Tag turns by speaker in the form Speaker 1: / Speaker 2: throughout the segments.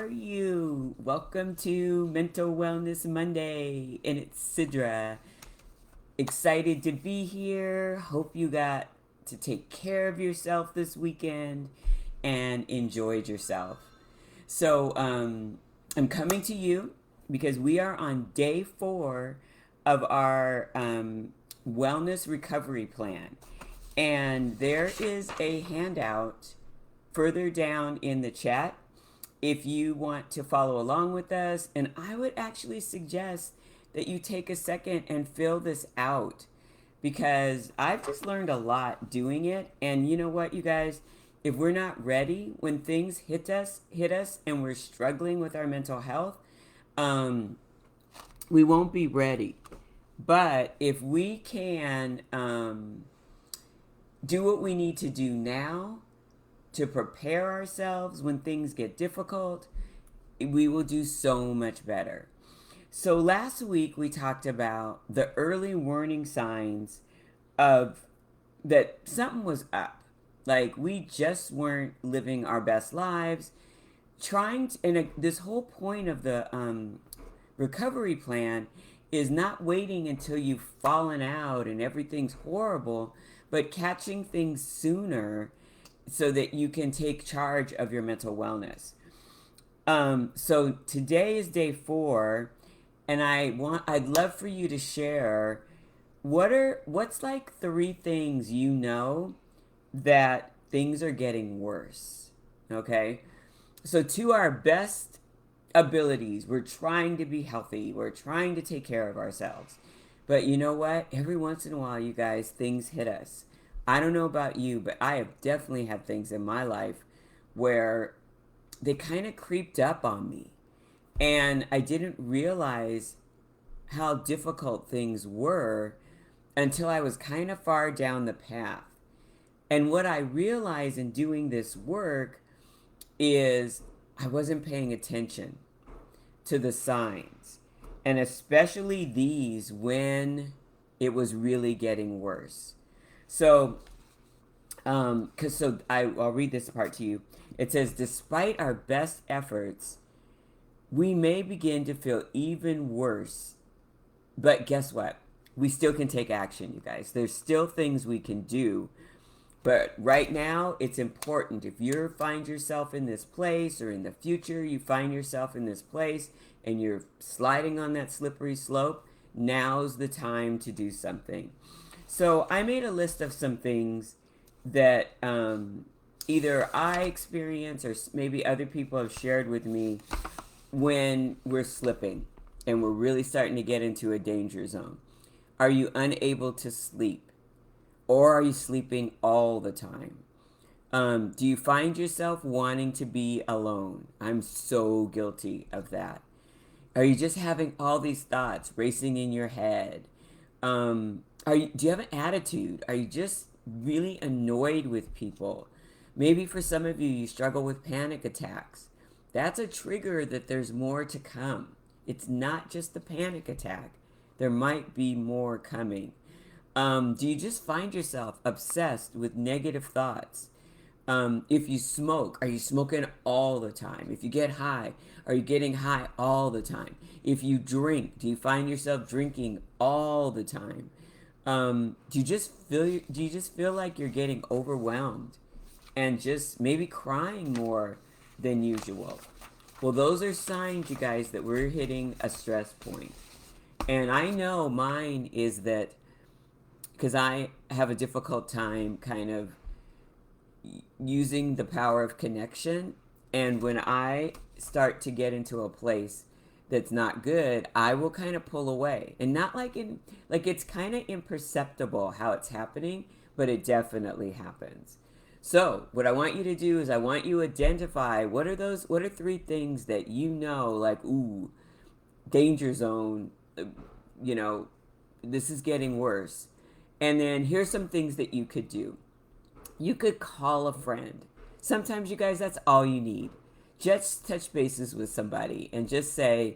Speaker 1: are you? Welcome to Mental Wellness Monday, and it's Sidra. Excited to be here. Hope you got to take care of yourself this weekend and enjoyed yourself. I'm coming to you because we are on day 4 of our wellness recovery plan. And there is a handout further down in the chat if you want to follow along with us. And I would actually suggest that you take a second and fill this out because I've just learned a lot doing it. And you know what, you guys? If we're not ready when things hit us, and we're struggling with our mental health, we won't be ready. But if we can do what we need to do now to prepare ourselves when things get difficult, we will do so much better. So last week we talked about the early warning signs of that something was up. Like we just weren't living our best lives. This whole point of the recovery plan is not waiting until you've fallen out and everything's horrible, but catching things sooner so that you can take charge of your mental wellness. So today is day 4, and I'd love for you to share what's like 3 things you know that things are getting worse. Okay? So to our best abilities, we're trying to be healthy. We're trying to take care of ourselves. But you know what? Every once in a while, you guys, things hit us. I don't know about you, but I have definitely had things in my life where they kind of creeped up on me. And I didn't realize how difficult things were until I was kind of far down the path. And what I realized in doing this work is I wasn't paying attention to the signs, and especially these when it was really getting worse. So, I'll read this part to you. It says, despite our best efforts, we may begin to feel even worse. But guess what? We still can take action, you guys. There's still things we can do. But right now, it's important. If you find yourself in this place, or in the future you find yourself in this place and you're sliding on that slippery slope, now's the time to do something. So I made a list of some things that either I experience or maybe other people have shared with me when we're slipping and we're really starting to get into a danger zone. Are you unable to sleep? Or are you sleeping all the time? Do you find yourself wanting to be alone? I'm so guilty of that. Are you just having all these thoughts racing in your head? Do you have an attitude? Are you just really annoyed with people? Maybe for some of you, you struggle with panic attacks. That's a trigger that there's more to come. It's not just the panic attack. There might be more coming. Do you just find yourself obsessed with negative thoughts? If you smoke, are you smoking all the time? If you get high, are you getting high all the time? If you drink, do you find yourself drinking all the time? Do you just feel like you're getting overwhelmed and just maybe crying more than usual? Well, those are signs, you guys, that we're hitting a stress point. And I know mine is that because I have a difficult time kind of using the power of connection. And when I start to get into a place that's not good, I will kind of pull away. And not like it's kind of imperceptible how it's happening, but it definitely happens. So what I want you to do is I want you to identify what are 3 things that you know, like, ooh, danger zone, you know, this is getting worse. And then here's some things that you could do. You could call a friend. Sometimes, you guys, that's all you need. Just touch bases with somebody and just say,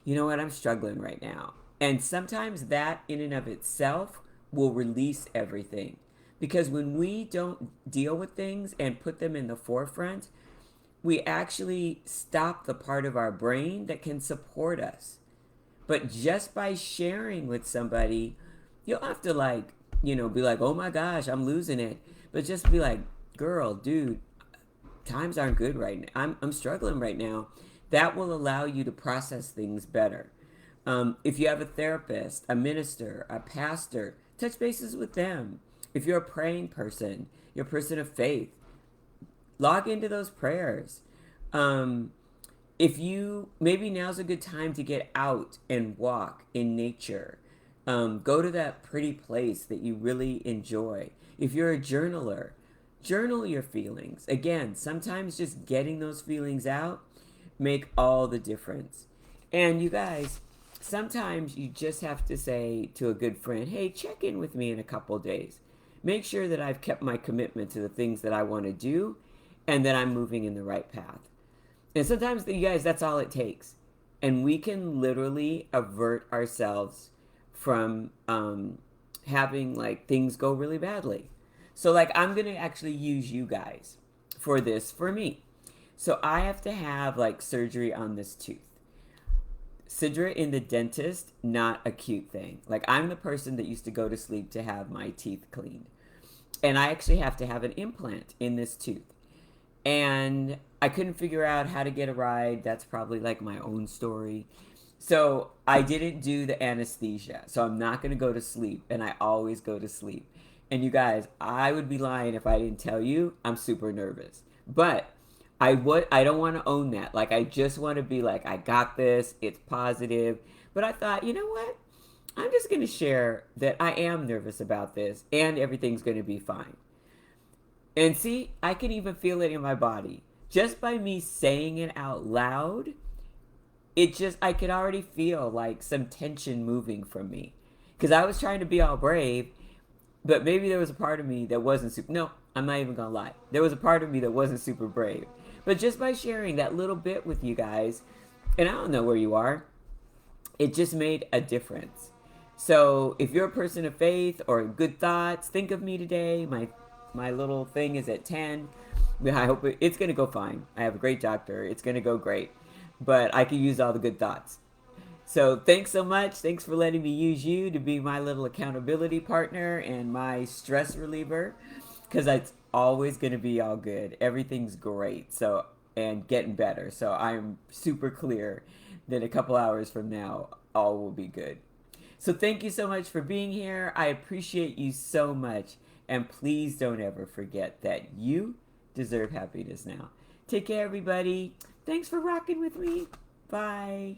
Speaker 1: you know what, I'm struggling right now. And sometimes that in and of itself will release everything. Because when we don't deal with things and put them in the forefront, we actually stop the part of our brain that can support us. But just by sharing with somebody, you'll have to like, be like, oh my gosh, I'm losing it. But just be like, girl, dude, times aren't good right now. I'm struggling right now. That will allow you to process things better. If you have a therapist, a minister, a pastor, touch bases with them. If you're a praying person, you're a person of faith, log into those prayers. Um, if you, maybe now's a good time to get out and walk in nature. Go to that pretty place that you really enjoy. If you're a journaler, journal your feelings. Again, sometimes just getting those feelings out make all the difference. And you guys, sometimes you just have to say to a good friend, hey, check in with me in a couple days. Make sure that I've kept my commitment to the things that I want to do and that I'm moving in the right path. And sometimes, you guys, that's all it takes. And we can literally avert ourselves from having like things go really badly. So like I'm going to actually use you guys for this for me. So I have to have like surgery on this tooth. Sidra in the dentist, not a cute thing. Like I'm the person that used to go to sleep to have my teeth cleaned. And I actually have to have an implant in this tooth. And I couldn't figure out how to get a ride. That's probably like my own story. So I didn't do the anesthesia. So I'm not going to go to sleep. And I always go to sleep. And you guys, I would be lying if I didn't tell you I'm super nervous. But I don't want to own that. Like I just want to be like, I got this. It's positive. But I thought, you know what? I'm just going to share that I am nervous about this and everything's going to be fine. And see, I can even feel it in my body. Just by me saying it out loud, I could already feel like some tension moving from me. Because I was trying to be all brave, but maybe there was a part of me that wasn't super, no, I'm not even going to lie. There was a part of me that wasn't super brave. But just by sharing that little bit with you guys, and I don't know where you are, it just made a difference. So if you're a person of faith or good thoughts, think of me today. My little thing is at 10. I hope it's going to go fine. I have a great doctor. It's going to go great. But I can use all the good thoughts. So thanks so much. Thanks for letting me use you to be my little accountability partner and my stress reliever. Because it's always going to be all good. Everything's great. So, and getting better. So I'm super clear that a couple hours from now, all will be good. So thank you so much for being here. I appreciate you so much. And please don't ever forget that you deserve happiness now. Take care, everybody. Thanks for rocking with me. Bye.